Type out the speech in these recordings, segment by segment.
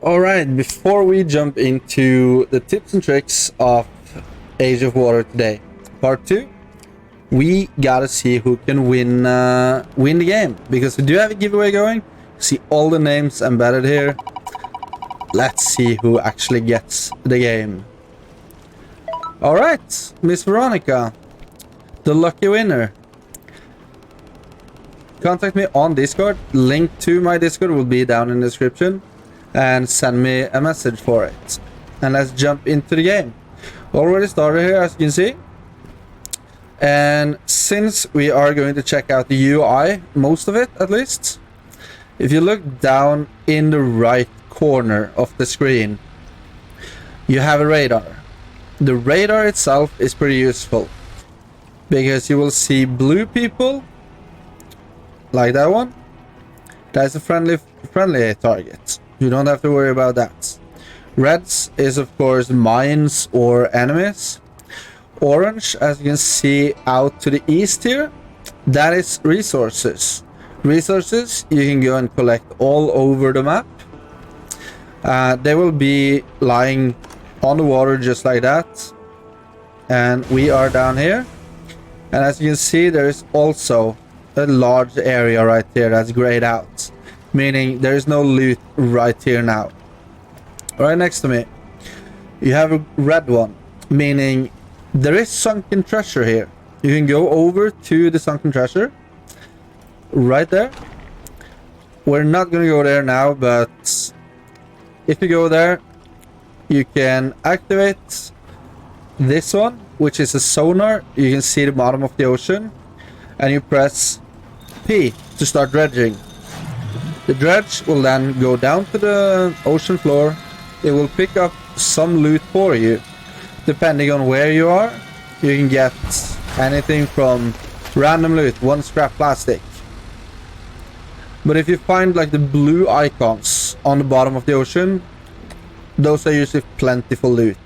Alright, before we jump into the tips and tricks of Age of Water today, part 2, we gotta see who can win the game, because we do have a giveaway going. See all the names embedded here. Let's see who actually gets the game. Alright, Miss Veronica, the lucky winner. Contact me on Discord. Link to my Discord will be down in the description. And send me a message for it. And let's jump into the game. Already started here, as you can see. And since we are going to check out the UI, most of it at least, if you look down in the right corner of the screen, you have a radar. The radar itself is pretty useful, because you will see blue people, like that one. That's a friendly target. You don't have to worry about that. Reds is of course mines or enemies. Orange, as you can see out to the east here, that is resources. Resources you can go and collect all over the map. They will be lying on the water just like that. And we are down here. And as you can see, there is also a large area right here that's grayed out, meaning there is no loot right here now. Right next to me, you have a red one, meaning there is sunken treasure here. You can go over to the sunken treasure right there. We're not gonna go there now, but if you go there, you can activate this one, which is a sonar. You can see the bottom of the ocean, and you press P to start dredging. The dredge will then go down to the ocean floor. It will pick up some loot for you. Depending on where you are, you can get anything from random loot, 1 scrap plastic. But if you find like the blue icons on the bottom of the ocean, those are usually plentiful loot.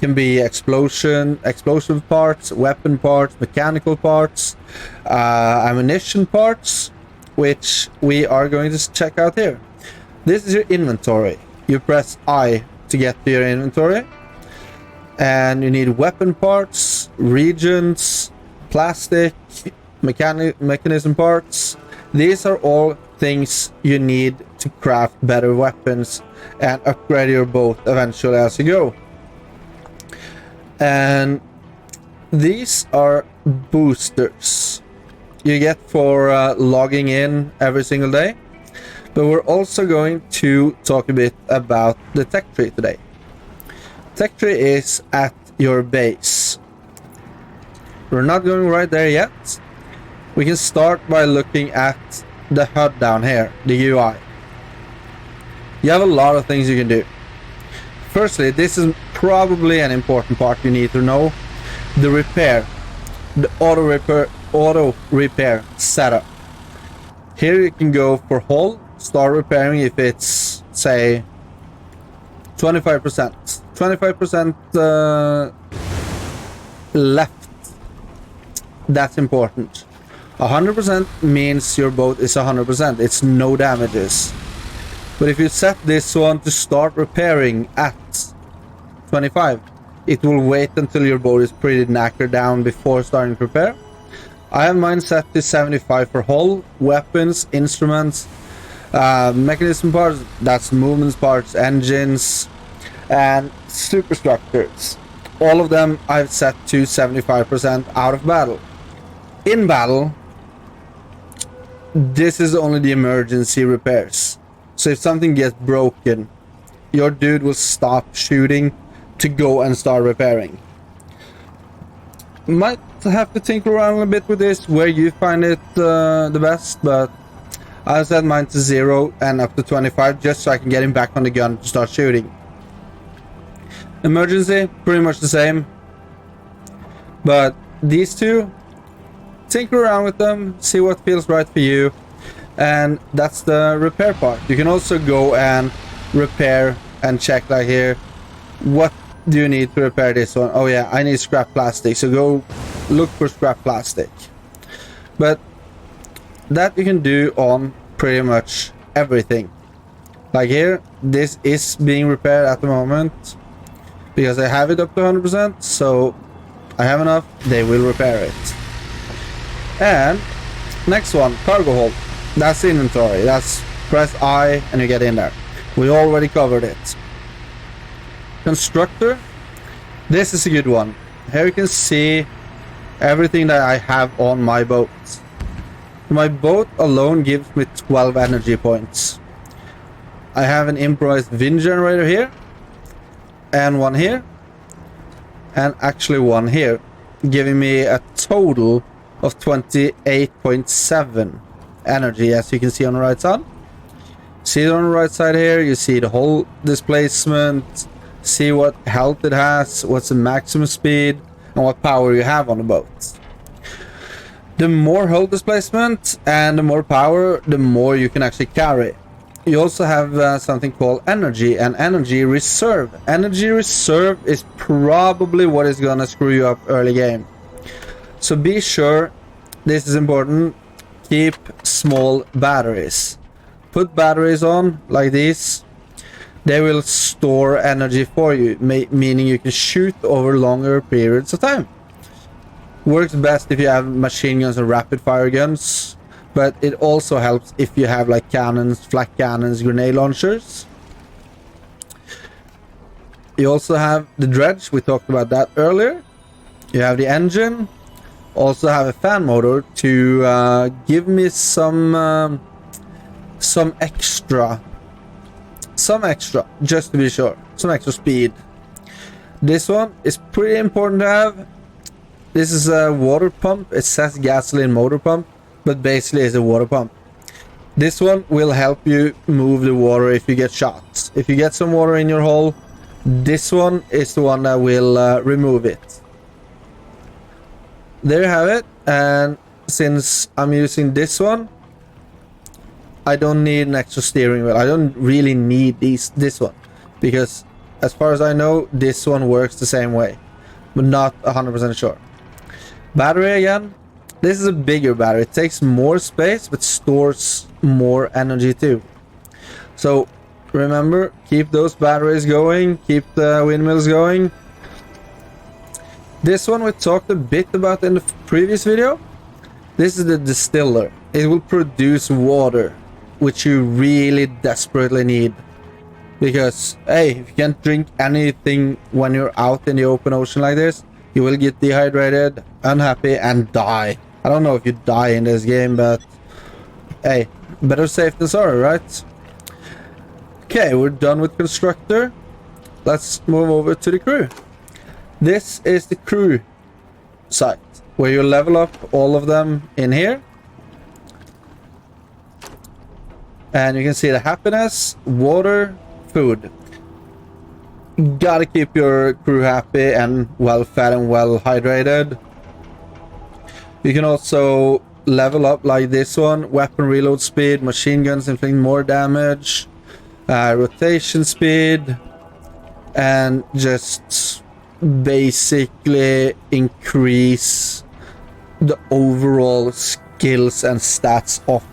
Can be explosive parts, weapon parts, mechanical parts, ammunition parts, which we are going to check out here. This is your inventory. You press I to get to your inventory, and you need weapon parts, regions, plastic, mechanism parts. These are all things you need to craft better weapons and upgrade your boat eventually as you go. And these are boosters you get for logging in every single day. But we're also going to talk a bit about the tech tree today. Tech tree is at your base. We're not going right there yet. We can start by looking at the HUD down here, the UI. You have a lot of things you can do. Firstly, this is probably an important part you need to know. The repair, the auto repair setup. Here you can go for hull, start repairing if it's say 25% left. That's important. 100% means your boat is 100%. It's no damages. But if you set this one to start repairing at 25, it will wait until your boat is pretty knackered down before starting to repair. I have mine set to 75 for hull, weapons, instruments, mechanism parts, that's movements parts, engines, and superstructures. All of them I've set to 75% out of battle. In battle, this is only the emergency repairs. So if something gets broken, your dude will stop shooting to go and start repairing. Might have to tinker around a bit with this, where you find it the best, but I set mine to 0 and up to 25 just so I can get him back on the gun to start shooting. Emergency, pretty much the same. But these two, tinker around with them, see what feels right for you. And that's the repair part. You can also go and repair and check like here. What do you need to repair this one? Oh yeah, I need scrap plastic. So go look for scrap plastic. But that you can do on pretty much everything. Like here, this is being repaired at the moment because I have it up to 100%, so I have enough, they will repair it. And next one, cargo hold. That's the inventory. That's press I and you get in there. We already covered it. Constructor. This is a good one. Here you can see everything that I have on my boat. My boat alone gives me 12 energy points. I have an improvised wind generator here, and one here, and actually one here, giving me a total of 28.7 energy, as you can see on the right side. See it on the right side here, you see the whole displacement, see what health it has, what's the maximum speed, and what power you have on the boat. The more hull displacement and the more power, the more you can actually carry. You also have something called energy and energy reserve. Energy reserve is probably what is gonna screw you up early game. So be sure, this is important, keep small batteries. Put batteries on like these. They will store energy for you, meaning you can shoot over longer periods of time. Works best if you have machine guns and rapid fire guns, but it also helps if you have like cannons, flak cannons, grenade launchers. You also have the dredge, we talked about that earlier. You have the engine, also have a fan motor to give me some extra, just to be sure, some extra speed. This one is pretty important to have. This is a water pump. It says gasoline motor pump, but basically it's a water pump. This one will help you move the water if you get shot. If you get some water in your hull, this one is the one that will remove it. There you have it. And since I'm using this one, I don't need an extra steering wheel. I don't really need this one, because as far as I know, this one works the same way, but not 100% sure. Battery again. This is a bigger battery. It takes more space, but stores more energy too. So remember, keep those batteries going, keep the windmills going. This one we talked a bit about in the previous video. This is the distiller. It will produce water, which you really desperately need. Because, hey, if you can't drink anything when you're out in the open ocean like this, you will get dehydrated, unhappy, and die. I don't know if you die in this game, but hey, better safe than sorry, right? Okay, we're done with constructor. Let's move over to the crew. This is the crew site, where you level up all of them in here. And you can see the happiness, water, food. Gotta keep your crew happy and well fed and well hydrated. You can also level up like this one. Weapon reload speed, machine guns inflicting more damage, rotation speed, and just basically increase the overall skills and stats of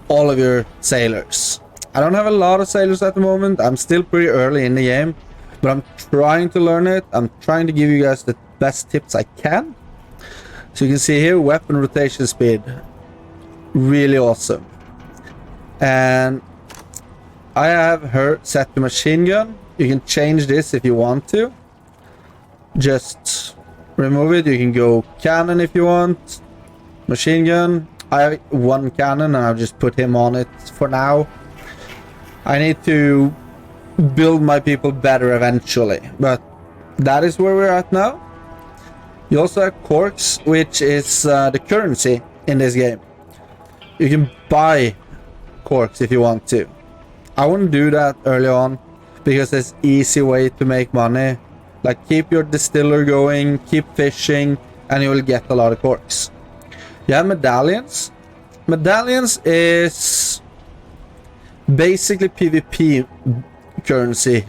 all of your sailors. I don't have a lot of sailors at the moment. I'm still pretty early in the game, but I'm trying to learn it. I'm trying to give you guys the best tips I can. So you can see here, weapon rotation speed, really awesome. And I have her set to machine gun. You can change this if you want to. Just remove it. You can go cannon if you want. Machine gun. I have one cannon and I'll just put him on it for now. I need to build my people better eventually, but that is where we're at now. You also have corks, which is the currency in this game. You can buy corks if you want to. I wouldn't do that early on because it's an easy way to make money. Like, keep your distiller going, keep fishing, and you will get a lot of corks. You have medallions. Medallions is basically PvP currency.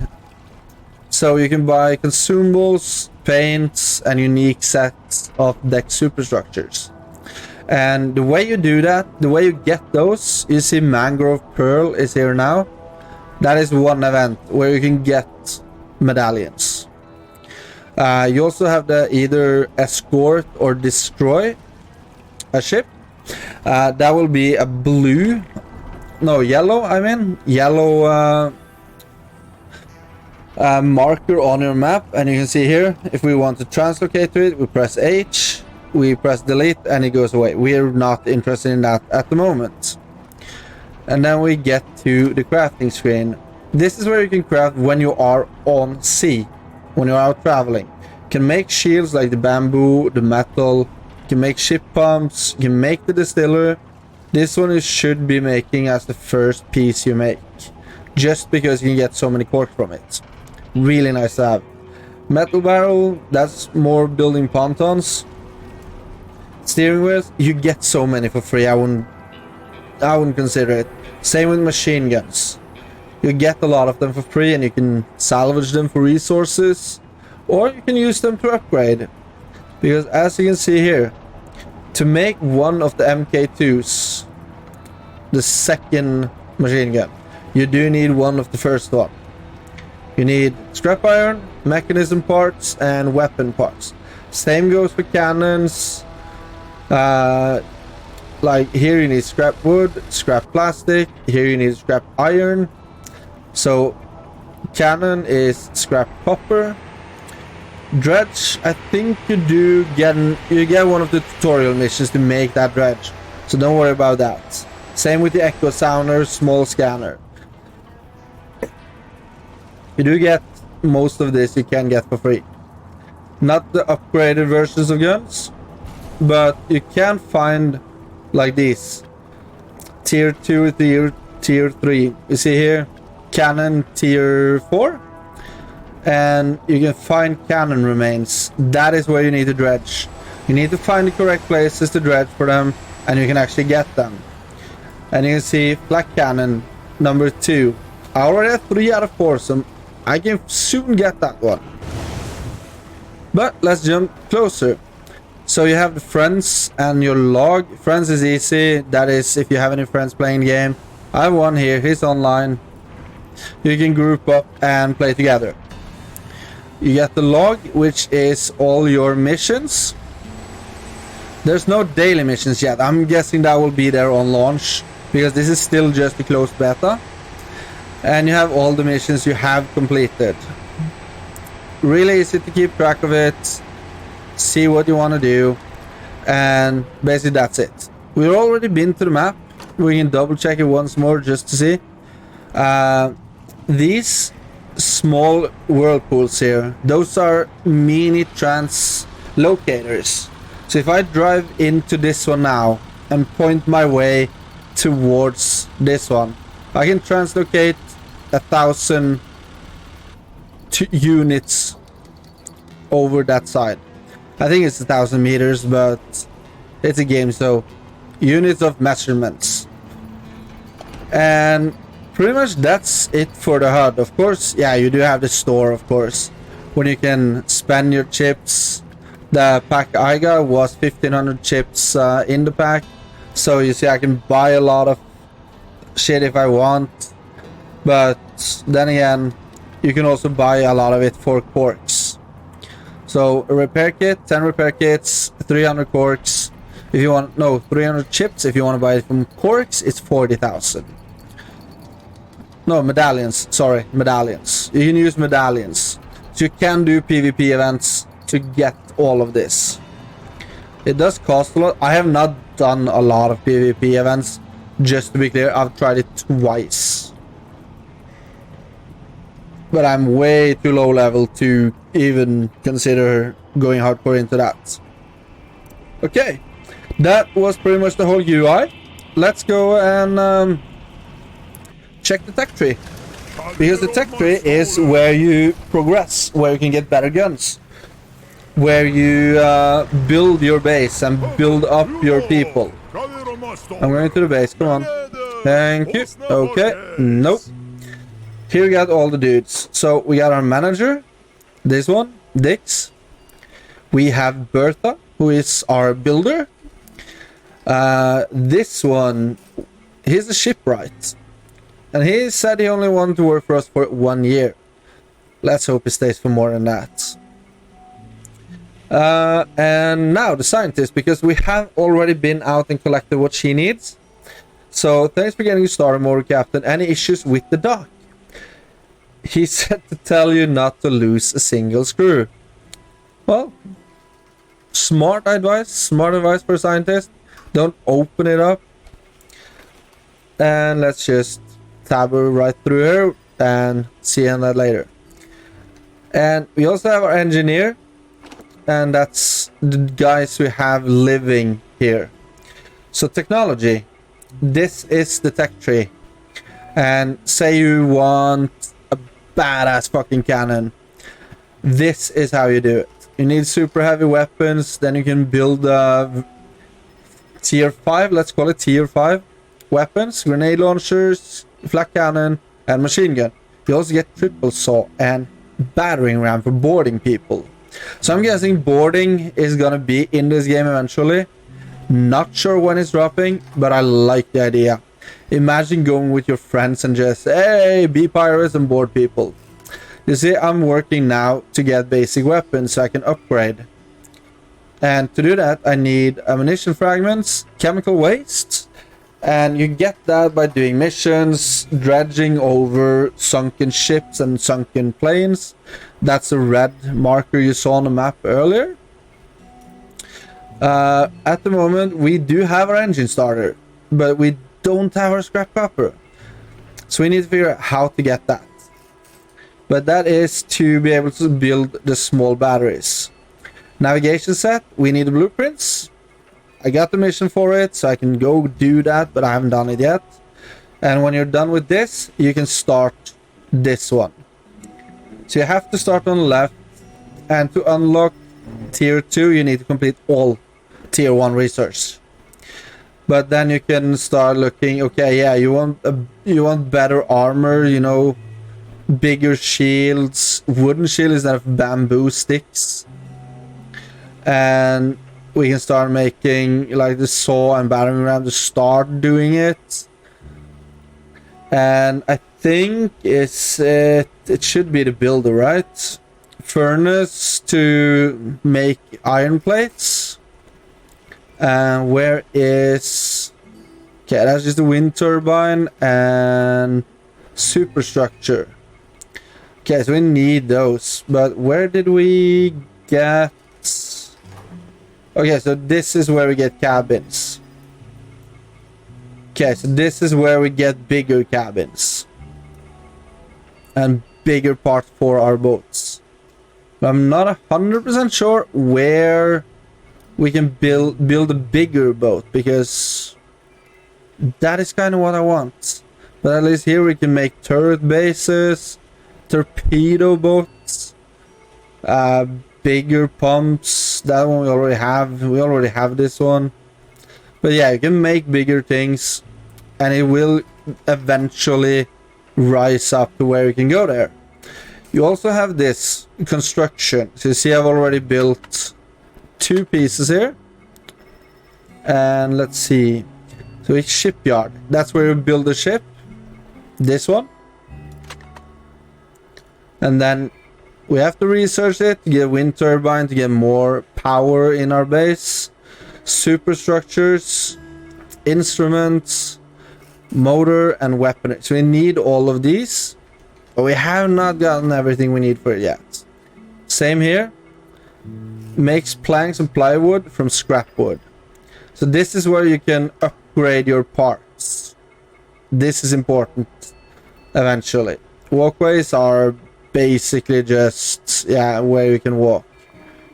So you can buy consumables, paints, and unique sets of deck superstructures. And the way you do that, the way you get those, you see Mangrove Pearl is here now. That is one event where you can get medallions. You also have the either escort or destroy a ship. That will be a yellow marker on your map, and you can see here, if we want to translocate to it, we press H, we press delete, and it goes away. We are not interested in that at the moment. And then we get to the crafting screen. This is where you can craft when you are on sea, when you're out traveling. You can make shields like the bamboo, the metal, you can make ship pumps, you can make the distiller. This one you should be making as the first piece you make, just because you can get so many corks from it. Really nice to have. Metal barrel, that's more building pontons. Steering wheels, you get so many for free. I wouldn't consider it. Same with machine guns. You get a lot of them for free, and you can salvage them for resources, or you can use them to upgrade. Because as you can see here, to make one of the MK2s, the second machine gun, you do need one of the first one. You need scrap iron, mechanism parts, and weapon parts. Same goes for cannons. Like here you need scrap wood, scrap plastic. Here you need scrap iron. So cannon is scrap copper. Dredge, I think you get one of the tutorial missions to make that dredge. So don't worry about that. Same with the echo sounder, small scanner. You do get most of this, you can get for free. Not the upgraded versions of guns, but you can find like these. Tier 2, tier 3. You see here, cannon tier 4. And you can find cannon remains. That is where you need to dredge. You need to find the correct places to dredge for them, and you can actually get them. And you can see flak cannon number 2. I already have 3 out of 4, so I can soon get that one. But let's jump closer. So you have the friends and your log. Friends is easy. That is if you have any friends playing the game. I have one here. He's online. You can group up and play together. You get the log, which is all your missions. There's no daily missions yet. I'm guessing that will be there on launch, because this is still just a closed beta. And you have all the missions you have completed. Really easy to keep track of it, see what you want to do, and basically that's it. We've already been to the map. We can double check it once more just to see. These small whirlpools here, those are mini translocators. So if I drive into this one now and point my way towards this one, I can translocate 1,000 units over that side. I think it's 1,000 meters, but it's a game, so units of measurements. And pretty much that's it for the HUD. Of course, yeah, you do have the store, of course, when you can spend your chips. The pack I got was 1,500 chips in the pack. So you see, I can buy a lot of shit if I want. But then again, you can also buy a lot of it for corks. So a repair kit, 10 repair kits, 300 corks. If you want, no, 300 chips. If you want to buy it from corks, it's 40,000. No, medallions. Sorry, medallions. You can use medallions. So you can do PvP events to get all of this. It does cost a lot. I have not done a lot of PvP events. Just to be clear, I've tried it twice. But I'm way too low level to even consider going hardcore into that. Okay, that was pretty much the whole UI. Let's go and check the tech tree. Because the tech tree is where you progress, where you can get better guns. Where you build your base and build up your people. I'm going to the base, come on. Thank you. Okay, nope. Here we got all the dudes. So we got our manager, this one, Dix. We have Bertha, who is our builder. This one, he's a shipwright. And he said he only wanted to work for us for 1 year. Let's hope he stays for more than that. And now the scientist, because we have already been out and collected what she needs. So thanks for getting started, Motor Captain. Any issues with the dock? He said to tell you not to lose a single screw. Well, smart advice for a scientist. Don't open it up. And let's just tab her right through here and see on that later. And we also have our engineer, and that's the guys we have living here. So technology, this is the tech tree. And say you want a badass fucking cannon, this is how you do it. You need super heavy weapons, then you can build a tier 5, let's call it tier 5 weapons, grenade launchers, flak cannon, and machine gun. You also get triple saw and battering ram for boarding people. So I'm guessing boarding is gonna be in this game eventually. Not sure when it's dropping, but I like the idea. Imagine going with your friends and just, hey, be pirates and board people. You see, I'm working now to get basic weapons so I can upgrade. And to do that, I need ammunition fragments, chemical waste, and you get that by doing missions, dredging over sunken ships and sunken planes. That's the red marker you saw on the map earlier. At the moment, we do have our engine starter, but we don't have our scrap copper. So we need to figure out how to get that. But that is to be able to build the small batteries. Navigation set, we need the blueprints. I got the mission for it, so I can go do that, but I haven't done it yet. And when you're done with this, you can start this one. So you have to start on the left, and to unlock tier 2, you need to complete all tier 1 research. But then you can start looking, okay, yeah, you want better armor, you know, bigger shields, wooden shield instead of bamboo sticks. And we can start making like the saw and battering ram to start doing it. And I think it should be the builder, right? Furnace to make iron plates. And where is... Okay, that's just a wind turbine and superstructure. Okay, so we need those. But where did we get... Okay, so this is where we get cabins. Okay, so this is where we get bigger cabins. And bigger parts for our boats. But I'm not 100% sure where we can build a bigger boat, because that is kind of what I want. But at least here we can make turret bases, torpedo boats, bigger pumps. That one we already have. We already have this one. But yeah, you can make bigger things, and it will eventually rise up to where you can go there. You also have this construction. So you see I've already built 2 pieces here. And let's see. So it's Shipyard. That's where you build a ship. This one. And then we have to research it to get a wind turbine to get more power in our base. Superstructures, instruments, motor, and weaponry. So we need all of these, but we have not gotten everything we need for it yet. Same here. Makes planks and plywood from scrap wood. So this is where you can upgrade your parts. This is important eventually. Walkways are basically just, yeah, where you can walk.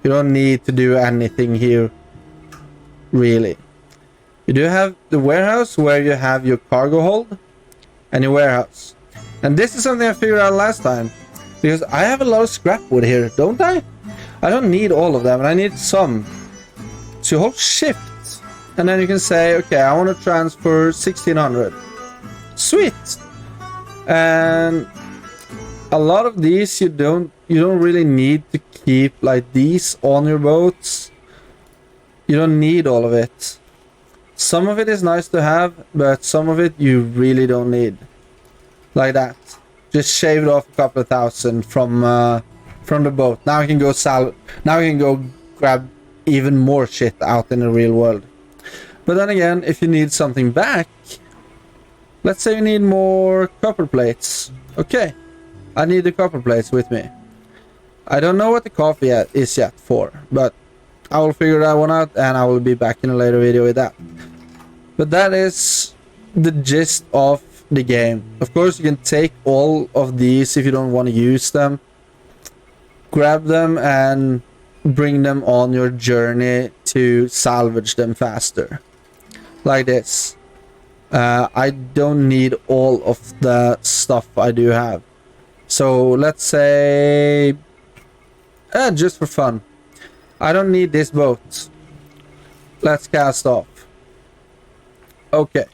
You don't need to do anything here, really. You do have the warehouse where you have your cargo hold and your warehouse. And this is something I figured out last time, because I have a lot of scrap wood here, don't I? I don't need all of them, and I need some. So you hold shift, and then you can say, okay, I want to transfer 1600. Sweet. And a lot of these you don't really need to keep like these on your boats. You don't need all of it. Some of it is nice to have, but some of it you really don't need. like that. Just shaved off a couple of thousand from the boat. Now I can go now I can go grab even more shit out in the real world. But then again, if you need something back, let's say you need more copper plates. Okay, I need the copper plates with me. I don't know what the coffee is yet for, but I will figure that one out and I will be back in a later video with that. But that is the gist of the game. Of course, you can take all of these if you don't want to use them. Grab them and bring them on your journey to salvage them faster. Like this. I don't need all of the stuff I do have. So let's say, just for fun, I don't need this boat. Let's cast off. Okay.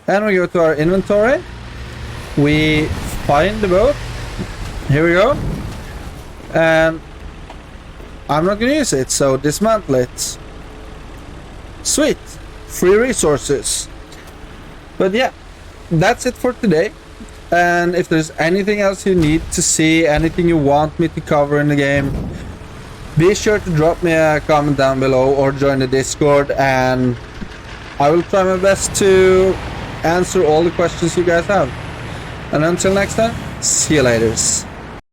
And we go to our inventory. We find the boat. Here we go. And I'm not gonna use it, so dismantle it. Sweet. Free resources. But yeah, that's it for today. And if there's anything else you need to see, anything you want me to cover in the game, be sure to drop me a comment down below or join the Discord, and I will try my best to answer all the questions you guys have. And until next time, see you later.